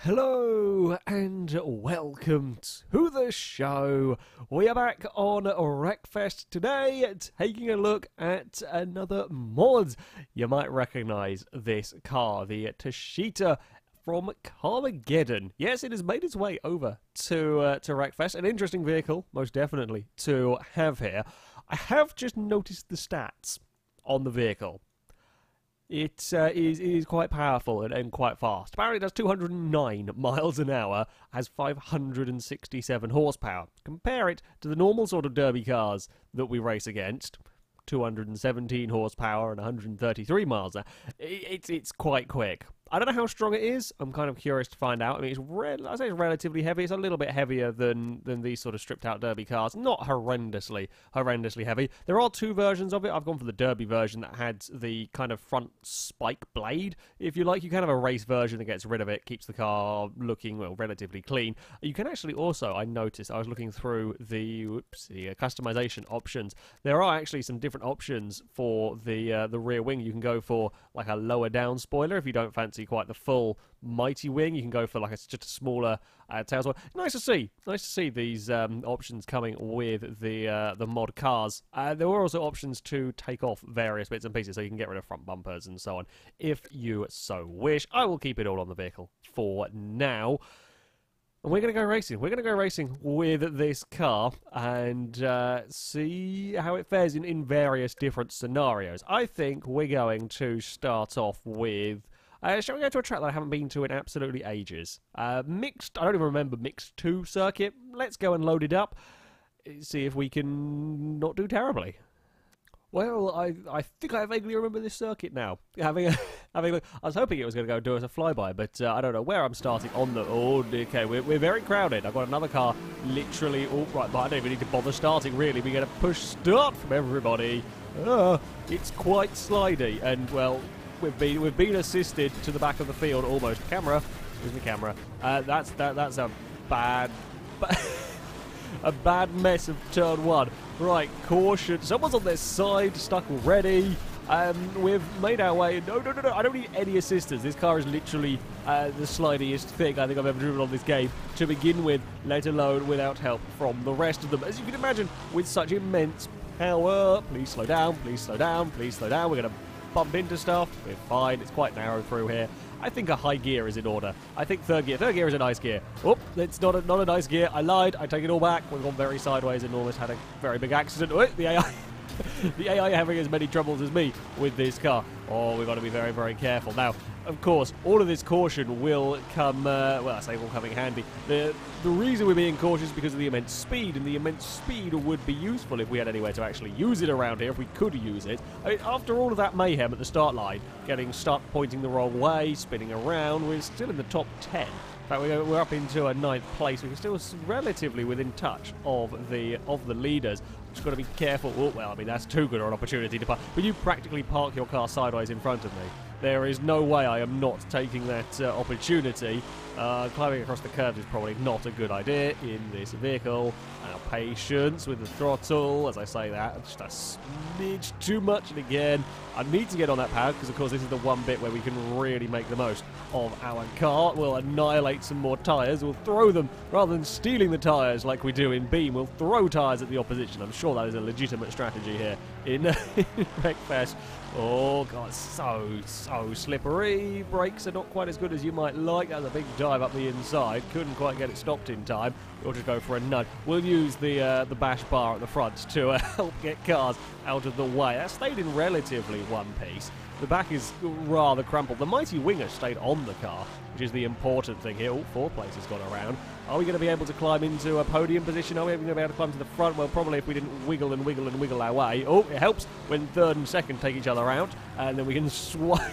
Hello and welcome to the show. We are back on Wreckfest today, taking a look at another mod. You might recognise this car, the Tashita from Carmageddon. Yes, it has made its way over to Wreckfest. An interesting vehicle, most definitely, to have here. I have just noticed the stats on the vehicle. It is quite powerful and quite fast. Apparently it does 209 miles an hour, has 567 horsepower. Compare it to the normal sort of derby cars that we race against. 217 horsepower and 133 miles an hour. It's quite quick. I don't know how strong it is. I'm kind of curious to find out. I mean, I say it's relatively heavy. It's a little bit heavier than these sort of stripped-out derby cars. Not horrendously heavy. There are two versions of it. I've gone for the derby version that had the kind of front spike blade, if you like. You can have a race version that gets rid of it, keeps the car looking, well, relatively clean. You can actually also, I noticed, I was looking through the customization options. There are actually some different options for the rear wing. You can go for like a lower down spoiler if you don't fancy quite the full mighty wing. You can go for like just a smaller tail spoiler. Nice to see these options coming with the mod cars. There were also options to take off various bits and pieces, so you can get rid of front bumpers and so on if you so wish. I will keep it all on the vehicle for now. And we're going to go racing. We're going to go racing with this car and see how it fares in various different scenarios. I think we're going to start off with... shall we go to a track that I haven't been to in absolutely ages? Mixed, I don't even remember Mixed 2 circuit. Let's go and load it up. See if we can not do terribly. Well, I think I vaguely remember this circuit now. Having a look. I was hoping it was going to go do us a flyby, but I don't know where I'm starting on the... Oh, okay, we're very crowded. I've got another car literally... Oh, right, but I don't even need to bother starting, really. We get a push start from everybody. It's quite slidey, and, well... We've been assisted to the back of the field almost. Camera, excuse me, camera. That's a bad a bad mess of turn one. Right, caution. Someone's on their side, stuck already. We've made our way. No. I don't need any assistance. This car is literally the slidiest thing I think I've ever driven on this game to begin with, let alone without help from the rest of them. As you can imagine, with such immense power. Please slow down. Please slow down. Please slow down. We're gonna bump into stuff. We're fine. It's quite narrow through here. I think a high gear is in order. I think third gear. Third gear is a nice gear. Oh, it's not a nice gear. I lied. I take it all back. We've gone very sideways and almost had a very big accident. Oh, the AI. The AI having as many troubles as me with this car. Oh, we've got to be very, very careful. Now, of course, all of this caution will come, well, I say will come in handy. The reason we're being cautious is because of the immense speed, and the immense speed would be useful if we had anywhere to actually use it around here, if we could use it. I mean, after all of that mayhem at the start line, getting stuck, pointing the wrong way, spinning around, we're still in the top 10. In fact, we're up into a 9th place. We're still relatively within touch of the leaders. Just got to be careful. Oh, well, I mean, that's too good an opportunity to park. But you practically park your car sideways in front of me. There is no way I am not taking that opportunity. Climbing across the curves is probably not a good idea in this vehicle. Now, patience with the throttle. As I say that, just a smidge too much. And again, I need to get on that power because, of course, this is the one bit where we can really make the most of our car. We'll annihilate some more tyres. We'll throw them, rather than stealing the tyres like we do in Beam, we'll throw tyres at the opposition. I'm sure that is a legitimate strategy here in Wreckfest. Oh, God, so slippery. Brakes are not quite as good as you might like. That was a big dive up the inside. Couldn't quite get it stopped in time. We'll just go for a nudge. We'll use the bash bar at the front to help get cars out of the way. That stayed in relatively one piece. The back is rather crumpled. The mighty winger stayed on the car, which is the important thing here. All 4 places gone around. Are we going to be able to climb into a podium position? Are we going to be able to climb to the front? Well, probably if we didn't wiggle and wiggle and wiggle our way. Oh, it helps when third and second take each other out, and then we can swipe.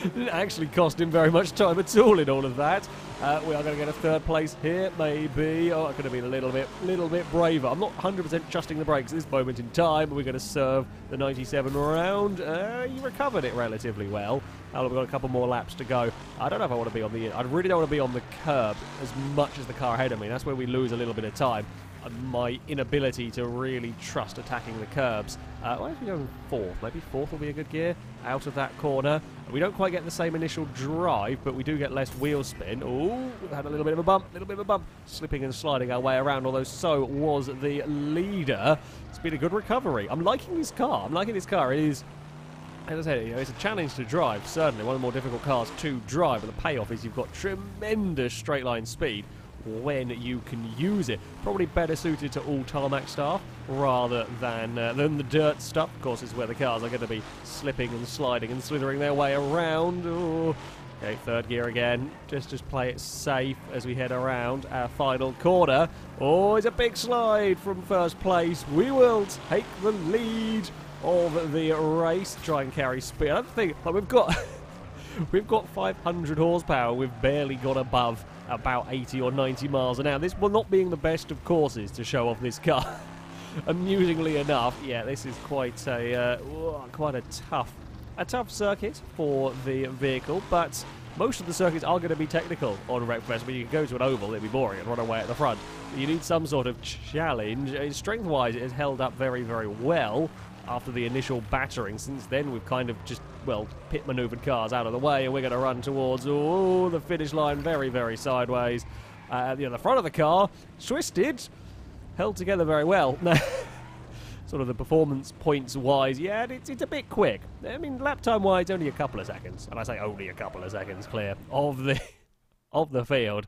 Didn't actually cost him very much time at all in all of that. We are going to get a 3rd place here, maybe. Oh, I could have been a little bit braver. I'm not 100% trusting the brakes at this moment in time. We're going to serve the 97 round. He recovered it relatively well. We've got a couple more laps to go. I don't know if I want to be on the... I really don't want to be on the curb as much as the car ahead of me. That's where we lose a little bit of time. My inability to really trust attacking the curbs. Why don't we go 4th? Maybe 4th will be a good gear out of that corner. We don't quite get the same initial drive, but we do get less wheel spin. Oh, we've had a little bit of a bump, slipping and sliding our way around, although so was the leader. It's been a good recovery. I'm liking this car. It is, as I said, it's a challenge to drive, certainly one of the more difficult cars to drive, but the payoff is you've got tremendous straight line speed when you can use it. Probably better suited to all tarmac stuff rather than the dirt stuff. Of course, is where the cars are going to be slipping and sliding and slithering their way around. Ooh. Okay, third gear again. Just play it safe as we head around our final corner. Oh, it's a big slide from first place. We will take the lead of the race. Try and carry speed. I don't think we've got we've got 500 horsepower. We've barely got above about 80 or 90 miles an hour. This will not being the best of courses to show off this car. Amusingly enough, yeah, this is quite a tough circuit for the vehicle, but most of the circuits are going to be technical on Wreckfest. When you can go to an oval, it'd be boring and run away at the front. You need some sort of challenge. Strength-wise, it has held up very, very well after the initial battering. Since then, we've kind of just, well, pit manoeuvred cars out of the way, and we're going to run towards the finish line very, very sideways. The front of the car, twisted, held together very well. Sort of the performance points wise, yeah, it's a bit quick. I mean, lap time wise, only a couple of seconds, and I say only a couple of seconds clear of the field.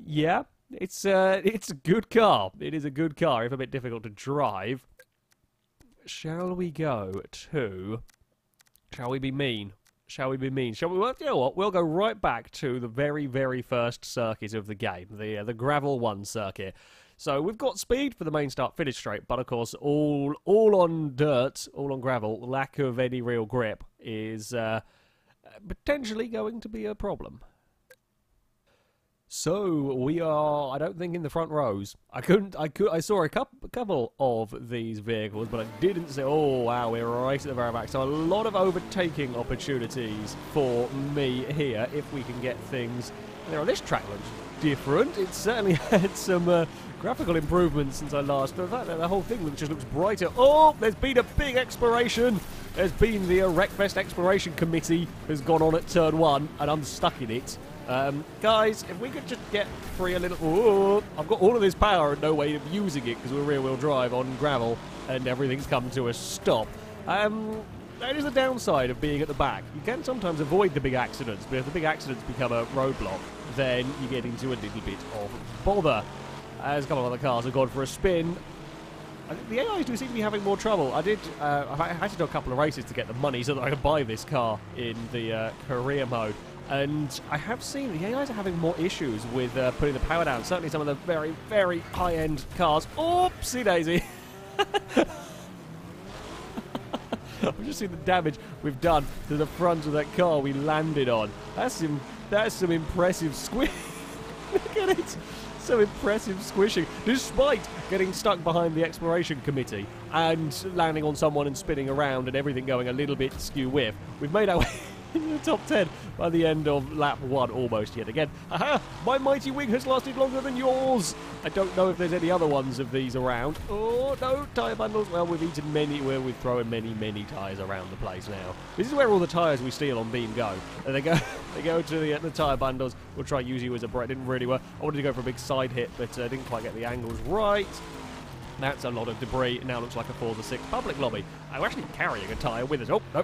Yeah, it's a good car. It is a good car, if a bit difficult to drive. Shall we go to? Shall we be mean? Shall we be mean? Shall we? Well, you know what? We'll go right back to the very, very first circuit of the game, the Gravel 1 circuit. So we've got speed for the main start-finish straight, but of course, all on dirt, all on gravel, lack of any real grip is potentially going to be a problem. So we are, I don't think, in the front rows. I saw a couple of these vehicles, but I didn't see. Oh wow, we're right at the very back. So a lot of overtaking opportunities for me here if we can get things. Now this track looks different. It's certainly had some graphical improvements since I last. The fact that the whole thing just looks brighter. Oh, there's been a big exploration. There's been the Wreckfest Exploration Committee has gone on at turn 1, and I'm stuck in it. Guys, if we could just get free a little... Oh, I've got all of this power and no way of using it because we're rear-wheel drive on gravel and everything's come to a stop. That is the downside of being at the back. You can sometimes avoid the big accidents, but if the big accidents become a roadblock, then you get into a little bit of bother. As a couple of other cars have gone for a spin. The AIs do seem to be having more trouble. I had to do a couple of races to get the money so that I could buy this car in the career mode. And I have seen the AIs are having more issues with putting the power down. Certainly some of the very, very high-end cars. Oopsie daisy! I've just seen the damage we've done to the front of that car we landed on. That's some impressive squish. Look at it! Some impressive squishing, despite getting stuck behind the exploration committee and landing on someone and spinning around and everything going a little bit skew-whiff. We've made our way in the top 10 by the end of lap 1 almost yet again. Aha! My mighty wing has lasted longer than yours! I don't know if there's any other ones of these around. Oh, no, tyre bundles. Well, we've eaten many, we're throwing many tyres around the place now. This is where all the tyres we steal on Beam go. And they go to the tyre bundles. We'll try use you as a brake. Didn't really work. I wanted to go for a big side hit, but didn't quite get the angles right. That's a lot of debris. It now looks like a Forza 6 public lobby. I'm actually carrying a tyre with us. Oh, no,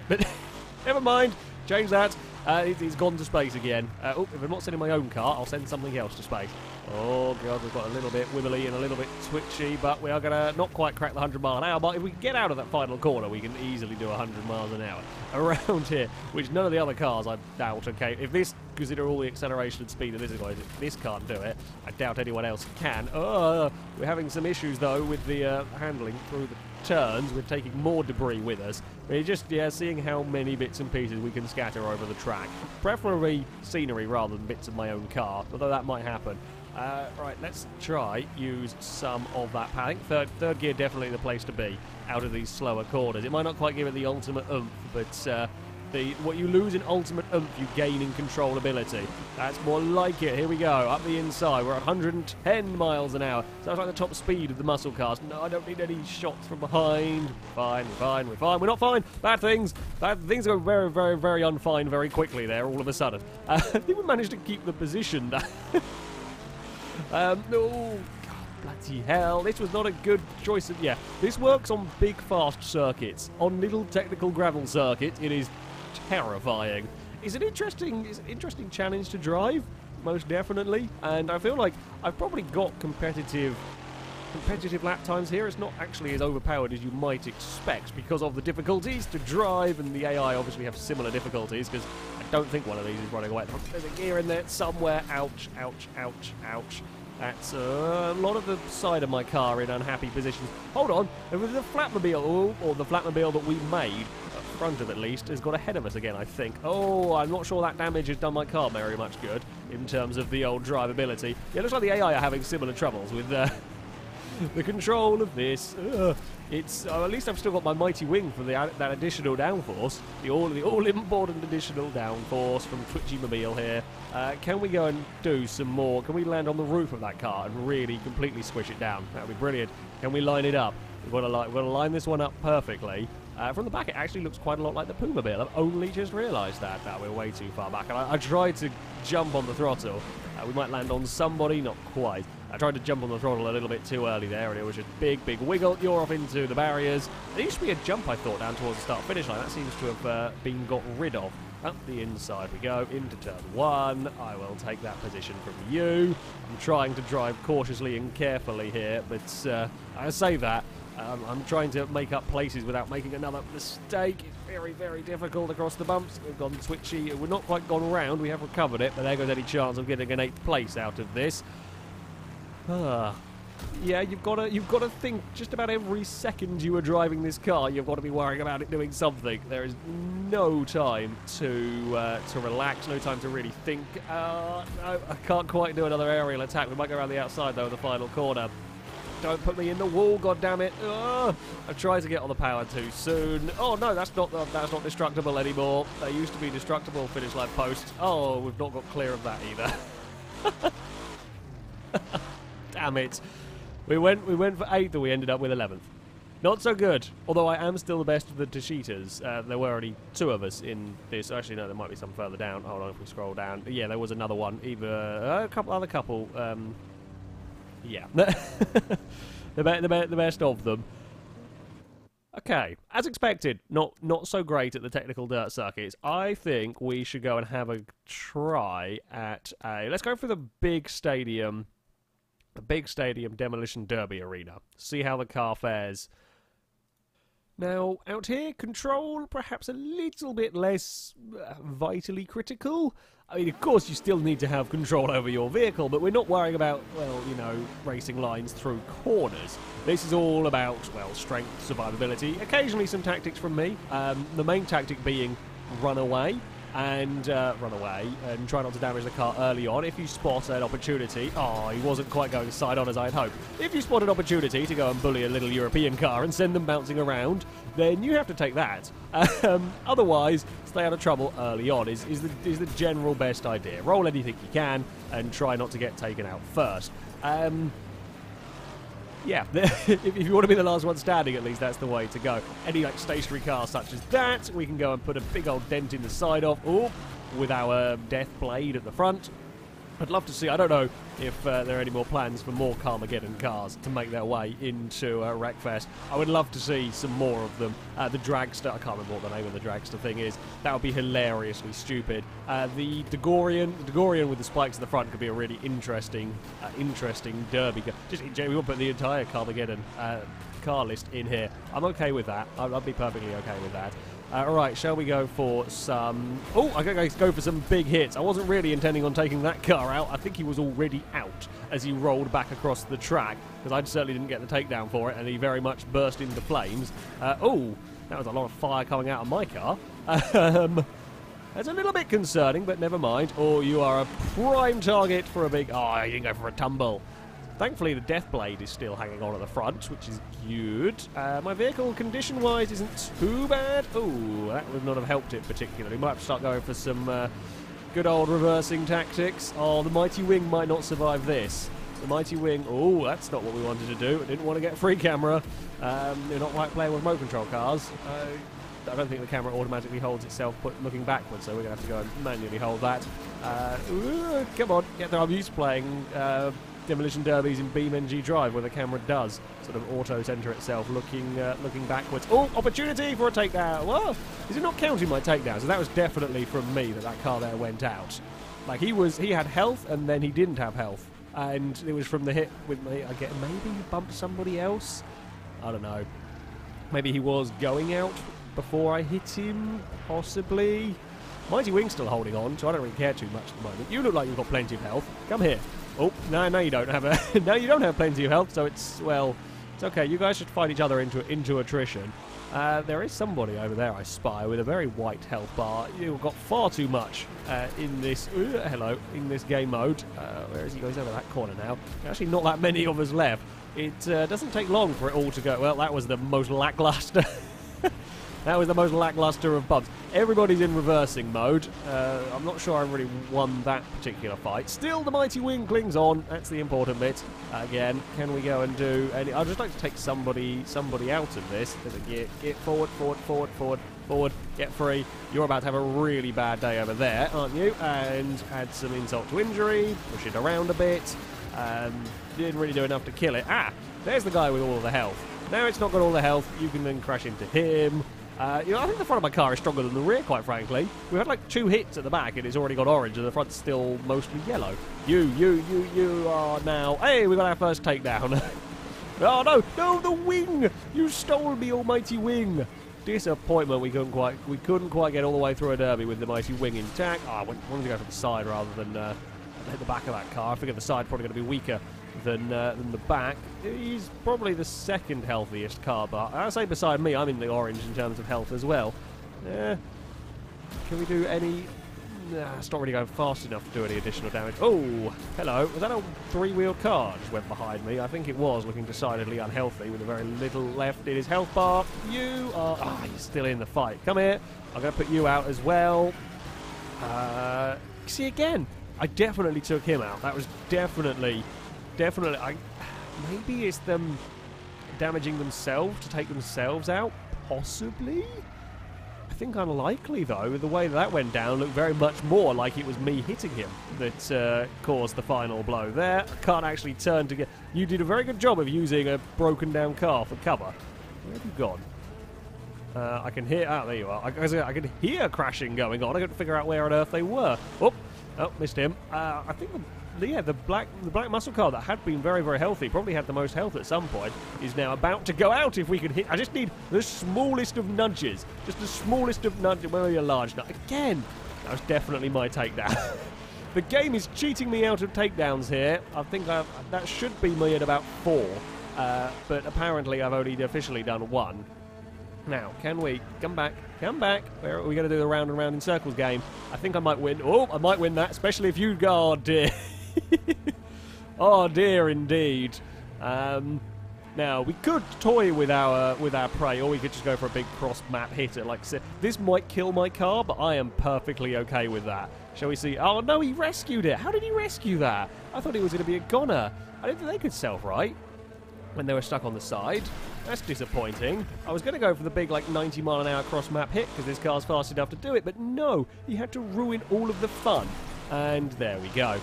never mind. Change that. It's gone to space again. If I'm not sending my own car, I'll send something else to space. Oh, God, we've got a little bit wibbly and a little bit twitchy, but we are going to not quite crack the 100 mile an hour. But if we can get out of that final corner, we can easily do 100 miles an hour around here, which none of the other cars, I doubt, okay. If this, consider all the acceleration and speed of this can't do it, I doubt anyone else can. We're having some issues, though, with the handling through the turns. We're taking more debris with us. We're just, seeing how many bits and pieces we can scatter over the track. Preferably scenery rather than bits of my own car, although that might happen. Right, let's try use some of that power. I think third gear definitely the place to be out of these slower corners. It might not quite give it the ultimate oomph, but what you lose in ultimate oomph, you gain in controllability. That's more like it. Here we go. Up the inside. We're at 110 miles an hour. Sounds like the top speed of the muscle cars. No, I don't need any shots from behind. Fine, we're fine, we're fine. We're not fine. Bad things. Bad things go very, very, very unfine very quickly there all of a sudden. I think we managed to keep the position. Oh, God, bloody hell. This was not a good choice. Yeah, this works on big, fast circuits. On little technical gravel circuits, it is terrifying. It's an interesting challenge to drive, most definitely. And I feel like I've probably got competitive lap times here. It's not actually as overpowered as you might expect because of the difficulties to drive, and the AI obviously have similar difficulties because I don't think one of these is running away. There's a gear in there somewhere. Ouch, ouch, ouch, ouch. That's a lot of the side of my car in unhappy positions. Hold on, there was a flatmobile, or the flatmobile that we made, front of at least, has got ahead of us again, I think. Oh, I'm not sure that damage has done my car very much good in terms of the old drivability. Yeah, it looks like the AI are having similar troubles with the control of this. At least I've still got my mighty wing for that additional downforce, the all-important additional downforce from Twitchy Mobile here. Can we go and do some more? Can we land on the roof of that car and really completely squish it down? That would be brilliant. Can we line it up? We've got to line this one up perfectly. From the back, it actually looks quite a lot like the Puma-mobile. I've only just realised that we're way too far back. And I tried to jump on the throttle. We might land on somebody, not quite. I tried to jump on the throttle a little bit too early there, and it was just big, big wiggle. You're off into the barriers. There used to be a jump, I thought, down towards the start-finish line. That seems to have been got rid of. Up the inside we go, into turn one. I will take that position from you. I'm trying to drive cautiously and carefully here, but I say that. I'm trying to make up places without making another mistake. It's very, very difficult across the bumps. We've gone twitchy. We've not quite gone around. We have recovered it, but there goes any chance of getting an 8th place out of this. Yeah, you've got to think just about every second you are driving this car. You've got to be worrying about it doing something. There is no time to relax, no time to really think. No, I can't quite do another aerial attack. We might go around the outside though in the final corner. Don't put me in the wall, goddammit. I tried to get on the power too soon. Oh no, that's not destructible anymore. They used to be destructible finish line posts. Oh, we've not got clear of that either. Damn it. We went for 8th and we ended up with 11th. Not so good. Although I am still the best of the Tashitas. There were only 2 of us in this. Actually, no, there might be some further down. Hold on, if we scroll down. Yeah, there was another one. Either a couple. Yeah. the best of them. Okay, as expected, not so great at the technical dirt circuits. I think we should go and have a try at let's go for the big stadium demolition derby arena. See how the car fares. Now, out here, control perhaps a little bit less vitally critical. I mean, of course, you still need to have control over your vehicle, but we're not worrying about, well, you know, racing lines through corners. This is all about, well, strength, survivability, occasionally some tactics from me. The main tactic being run away and try not to damage the car early on. If you spot an opportunity, he wasn't quite going side on as I had hoped. If you spot an opportunity to go and bully a little European car and send them bouncing around, then you have to take that. Otherwise, stay out of trouble early on is the general best idea. Roll anything you can and try not to get taken out first. Yeah, if you want to be the last one standing, at least that's the way to go. Any like stationary cars such as that, we can go and put a big old dent in the side of, with our death blade at the front. I'd love to see, I don't know if there are any more plans for more Carmageddon cars to make their way into Wreckfest. I would love to see some more of them. The Dragster, I can't remember what the name of the Dragster thing is. That would be hilariously stupid. The DeGorean with the spikes at the front could be a really interesting derby. We will put the entire Carmageddon car list in here. I'm okay with that. I'd be perfectly okay with that. Alright, shall we go for some... I'm going to go for some big hits. I wasn't really intending on taking that car out. I think he was already out as he rolled back across the track, because I certainly didn't get the takedown for it, and he very much burst into flames. That was a lot of fire coming out of my car. That's a little bit concerning, but never mind. You are a prime target for a big... you didn't go for a tumble. Thankfully, the death blade is still hanging on at the front, which is good. My vehicle, condition-wise, isn't too bad. That would not have helped it particularly. Might have to start going for some Good old reversing tactics. Oh, the Mighty Wing might not survive this. The Mighty Wing, oh, that's not what we wanted to do. I didn't want to get free camera. You're not like playing with remote control cars. I don't think the camera automatically holds itself looking backwards, so we're going to have to go and manually hold that. Come on, get there. I'm used to playing Demolition Derbies in BeamNG Drive, where the camera does sort of auto-center itself looking backwards. Oh, opportunity for a takedown. Well, is it not counting my takedown? So that was definitely from me that car there went out. Like, he had health, and then he didn't have health. And it was from the hit with me. Maybe he bumped somebody else? I don't know. Maybe he was going out before I hit him, possibly. Mighty Wing's still holding on, so I don't really care too much at the moment. You look like you've got plenty of health. Come here. Oh, no, you don't have no, you don't have plenty of health, so it's okay. You guys should fight each other into attrition. There is somebody over there I spy with a very white health bar. You've got far too much in this in this game mode. Where is he? Goes over that corner now. Actually, not that many of us left. It doesn't take long for it all to go. Well, that was the most lackluster. That was the most lackluster of bumps. Everybody's in reversing mode. I'm not sure I really won that particular fight. Still, the Mighty Wing clings on. That's the important bit. Again, can we go and do any... I'd just like to take somebody out of this. Get forward. Get free. You're about to have a really bad day over there, aren't you? And add some insult to injury. Push it around a bit. Didn't really do enough to kill it. Ah, there's the guy with all of the health. Now it's not got all the health. You can then crash into him. I think the front of my car is stronger than the rear, quite frankly. We've had like 2 hits at the back and it's already got orange and the front's still mostly yellow. You are now... Hey, we got our first takedown. Oh, no, the wing! You stole me, almighty wing! Disappointment, we couldn't quite get all the way through a derby with the mighty wing intact. I wanted to go for the side rather than hit the back of that car. I figured the side probably going to be weaker than the back. He's probably the second healthiest car, but I say beside me, I'm in the orange in terms of health as well. Can we do any... Nah, it's not really going fast enough to do any additional damage. Oh, hello. Was that a 3-wheeled car just went behind me? I think it was, looking decidedly unhealthy with a very little left in his health bar. You are... Ah, you're still in the fight. Come here. I'm going to put you out as well. See, again, I definitely took him out. That was definitely... Maybe it's them damaging themselves to take themselves out? Possibly? I think unlikely, though. The way that went down looked very much more like it was me hitting him that caused the final blow there. I can't actually turn to get... You did a very good job of using a broken down car for cover. Where have you gone? I can hear... Ah, there you are. I can hear crashing going on. I couldn't figure out where on earth they were. Oh, missed him. I think the black muscle car that had been very, very healthy, probably had the most health at some point, is now about to go out if we can hit... I just need the smallest of nudges. Just the smallest of nudges. Where are you, large nudge? Again! That was definitely my takedown. The game is cheating me out of takedowns here. I think that should be me at about 4. But apparently I've only officially done 1. Now, can we... Come back. Where are we going to do the round and round in circles game? I think I might win. Oh, I might win that, especially if you go... Oh, dear. Oh, dear, indeed. Now, we could toy with our prey, or we could just go for a big cross-map hitter. Like, this might kill my car, but I am perfectly okay with that. Shall we see? Oh, no, he rescued it. How did he rescue that? I thought it was going to be a goner. I didn't think they could self-right when they were stuck on the side. That's disappointing. I was going to go for the big, like, 90-mile-an-hour cross-map hit, because this car's fast enough to do it, but no, he had to ruin all of the fun. And there we go.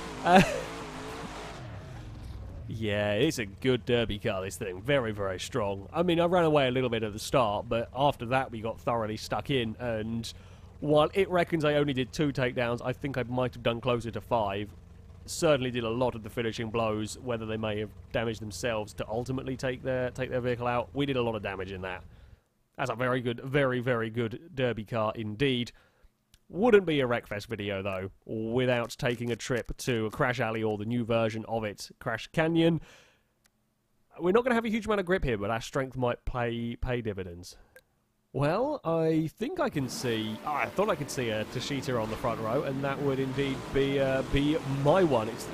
Yeah, it's a good derby car, this thing. Very, very strong. I mean, I ran away a little bit at the start, but after that we got thoroughly stuck in, and while it reckons I only did 2 takedowns, I think I might have done closer to 5. Certainly did a lot of the finishing blows, whether they may have damaged themselves to ultimately take their vehicle out. We did a lot of damage in that. That's a very good, very, very good derby car indeed. Wouldn't be a Wreckfest video, though, without taking a trip to Crash Alley, or the new version of it, Crash Canyon. We're not going to have a huge amount of grip here, but our strength might pay dividends. Well, I think I can see... Oh, I thought I could see a Tashita on the front row, and that would indeed be my one. It's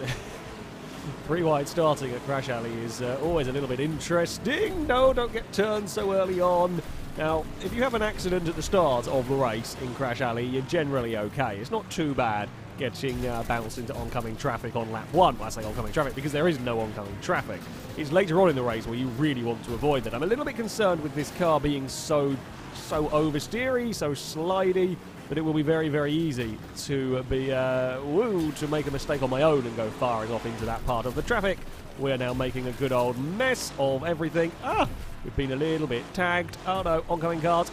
3 wide starting at Crash Alley is always a little bit interesting. No, don't get turned so early on. Now, if you have an accident at the start of the race in Crash Alley, you're generally okay. It's not too bad. getting bounced into oncoming traffic on lap 1. Well, I say oncoming traffic because there is no oncoming traffic. It's later on in the race where you really want to avoid that. I'm a little bit concerned with this car being so oversteery, so slidey, that it will be very, very easy to be to make a mistake on my own and go firing off into that part of the traffic. We're now making a good old mess of everything. We've been a little bit tagged. Oh no, oncoming cars.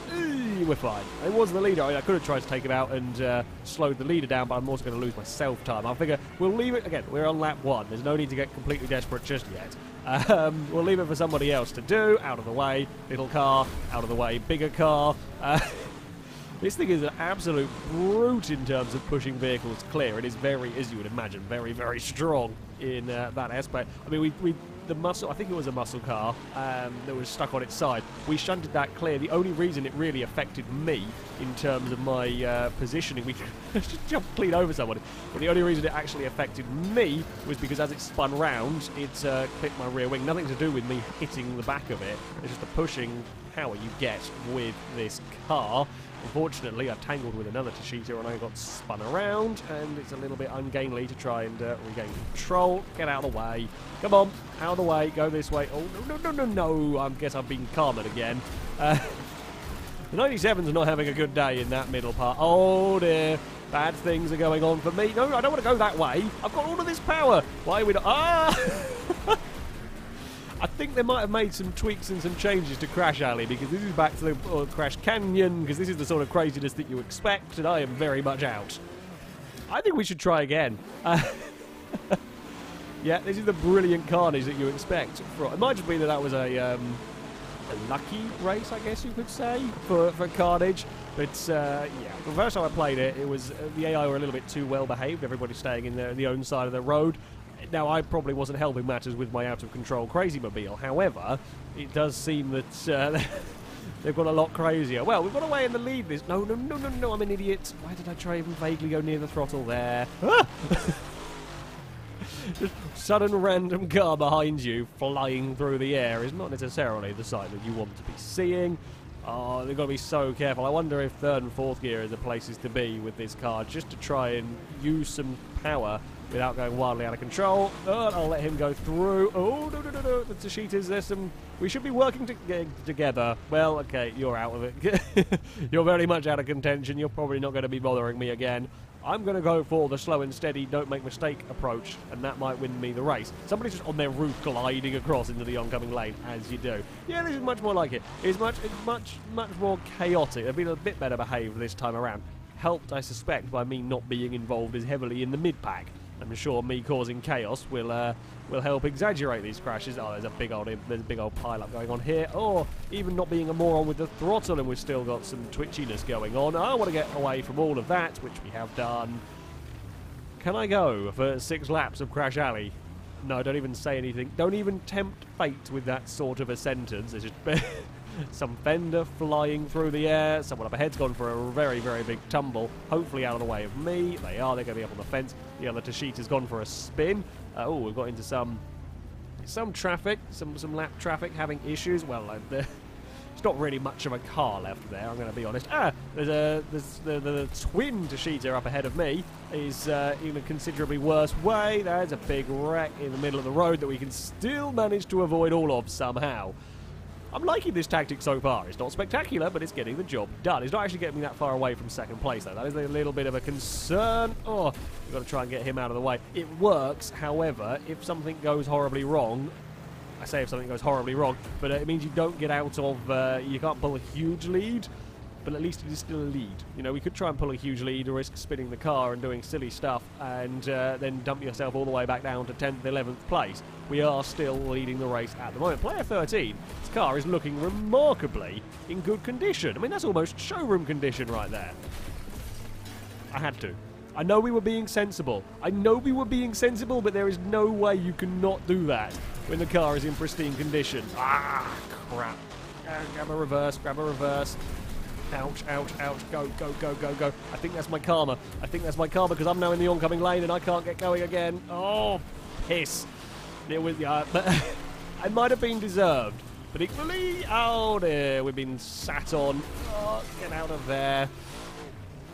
We're fine. It was the leader. I could have tried to take him out and slowed the leader down, but I'm also going to lose my self-time. I figure we'll leave it. Again, we're on lap 1. There's no need to get completely desperate just yet. We'll leave it for somebody else to do. Out of the way. Little car. Out of the way. Bigger car. This thing is an absolute brute in terms of pushing vehicles clear. It is very, as you would imagine, very, very strong in that aspect. I mean, the muscle, I think it was a muscle car that was stuck on its side. We shunted that clear. The only reason it really affected me in terms of my positioning, we just jumped clean over somebody, but the only reason it actually affected me was because as it spun round, it clipped my rear wing. Nothing to do with me hitting the back of it. It's just the pushing power you get with this car. Unfortunately, I tangled with another Tashita and I got spun around, and it's a little bit ungainly to try and regain control. Get out of the way. Come on, out of the way. Go this way. Oh, no. I guess I've been Carmen again. The 97s are not having a good day in that middle part. Oh, dear. Bad things are going on for me. No, I don't want to go that way. I've got all of this power. Why are we not... I think they might have made some tweaks and some changes to Crash Alley, because this is back to the Crash Canyon, because this is the sort of craziness that you expect, and I am very much out. I think we should try again. Yeah, this is the brilliant carnage that you expect. It might just be that was a lucky race, I guess you could say, for Carnage. But, yeah, the first time I played it, it was the AI were a little bit too well behaved, everybody staying in their own side of the road. Now, I probably wasn't helping matters with my out-of-control Crazymobile. However, it does seem that they've got a lot crazier. Well, we've got away in the lead. No, I'm an idiot. Why did I try even vaguely go near the throttle there? Just sudden random car behind you flying through the air is not necessarily the sight that you want to be seeing. Oh, they've got to be so careful. I wonder if third and fourth gear are the places to be with this car, just to try and use some power without going wildly out of control. I'll let him go through. Oh, no. The Tashitas, there's some... We should be working together. Well, okay, you're out of it. You're very much out of contention. You're probably not going to be bothering me again. I'm going to go for the slow and steady, don't make mistake approach, and that might win me the race. Somebody's just on their roof gliding across into the oncoming lane, as you do. Yeah, this is much more like it. It's much more chaotic. They've been a bit better behaved this time around. Helped, I suspect, by me not being involved as heavily in the mid-pack. I'm sure me causing chaos will help exaggerate these crashes. Oh, there's a big old pile-up going on here. Oh, even not being a moron with the throttle, and we've still got some twitchiness going on. I want to get away from all of that, which we have done. Can I go for 6 laps of Crash Alley? No, don't even say anything. Don't even tempt fate with that sort of a sentence. There's just some fender flying through the air. Someone up ahead's gone for a very, very big tumble. Hopefully out of the way of me. They're going to be up on the fence. The other Tashita's gone for a spin. Oh, we've got into some traffic, some lap traffic having issues. Well, there's not really much of a car left there, I'm going to be honest. There's the twin Tashita up ahead of me is in a considerably worse way. There's a big wreck in the middle of the road that we can still manage to avoid all of somehow. I'm liking this tactic so far. It's not spectacular, but it's getting the job done. It's not actually getting me that far away from second place, though. That is a little bit of a concern. Oh, we've got to try and get him out of the way. It works, however, if something goes horribly wrong. I say if something goes horribly wrong, but it means you don't get out of... you can't pull a huge lead, but at least it is still a lead. You know, we could try and pull a huge lead or risk spinning the car and doing silly stuff and then dump yourself all the way back down to 10th, 11th place. We are still leading the race at the moment. Player 13, his car is looking remarkably in good condition. I mean, that's almost showroom condition right there. I had to. I know we were being sensible. But there is no way you can not do that when the car is in pristine condition. Ah, crap. Grab a reverse. Ouch. Go. I think that's my karma. Because I'm now in the oncoming lane and I can't get going again. Oh, piss. It was, but I might have been deserved. But equally, oh dear, we've been sat on. Oh, get out of there.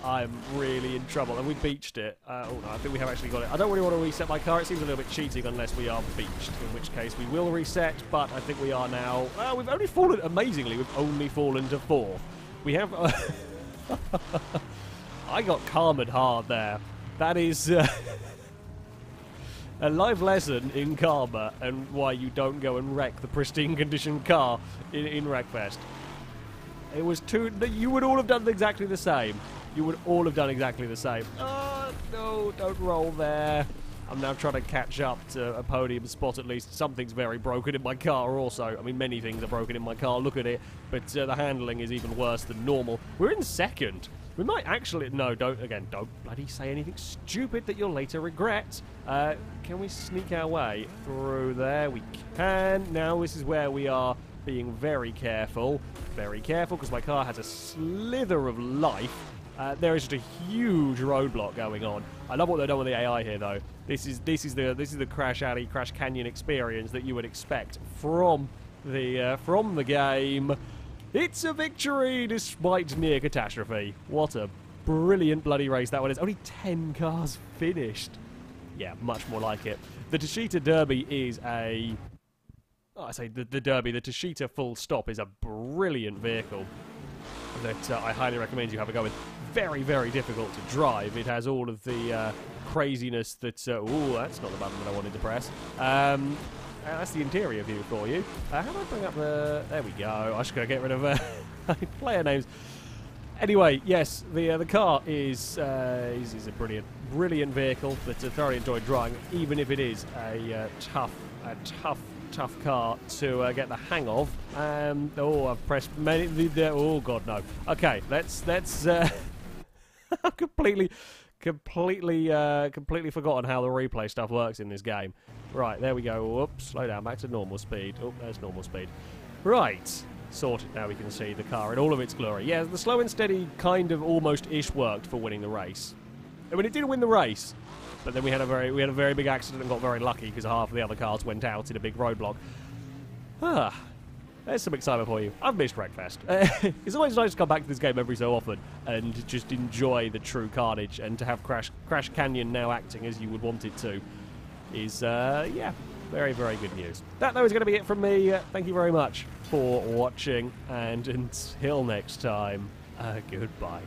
I'm really in trouble. And we beached it. Oh, no, I think we have actually got it. I don't really want to reset my car. It seems a little bit cheating unless we are beached, in which case we will reset. But I think we are now... we've only fallen... Amazingly, we've only fallen to 4. We have... I got Carmageddon hard there. That is... a live lesson in karma and why you don't go and wreck the pristine condition car in Wreckfest. It was too... You would all have done exactly the same. You would all have done exactly the same. Oh, no, don't roll there. I'm now trying to catch up to a podium spot at least. Something's very broken in my car also. I mean, many things are broken in my car. Look at it. But the handling is even worse than normal. We're in second. We might actually... No, don't bloody say anything stupid that you'll later regret. Can we sneak our way through there? We can. Now this is where we are being very careful. Very careful, because my car has a slither of life. There is just a huge roadblock going on. I love what they've done with the AI here, though. This is the Crash Alley, Crash Canyon experience that you would expect from the game. It's a victory despite near catastrophe. What a brilliant bloody race that one is. Only 10 cars finished. Yeah, much more like it. The Tashita Derby is a... Oh, I say the Derby. The Tashita full stop is a brilliant vehicle that I highly recommend you have a go with. Very, very difficult to drive. It has all of the craziness that... ooh, that's not the button that I wanted to press. That's the interior view for you. How do I bring up the... There we go. I should go get rid of player names. Anyway, yes, the car is a brilliant vehicle that I thoroughly enjoyed driving, even if it is a tough car to get the hang of. Oh, I've pressed many... oh, God, no. Okay, let's I've completely forgotten how the replay stuff works in this game. Right, there we go. Whoops, slow down, back to normal speed. Oh, there's normal speed. Right, sorted. Now we can see the car in all of its glory. Yeah, the slow and steady kind of almost-ish worked for winning the race. I mean, it did win the race, but then we had a very big accident and got very lucky because half of the other cars went out in a big roadblock. There's some excitement for you. I've missed Wreckfest. It's always nice to come back to this game every so often and just enjoy the true carnage, and to have Crash Canyon now acting as you would want it to is, yeah, very, very good news. That, though, is going to be it from me. Thank you very much for watching, and until next time, goodbye.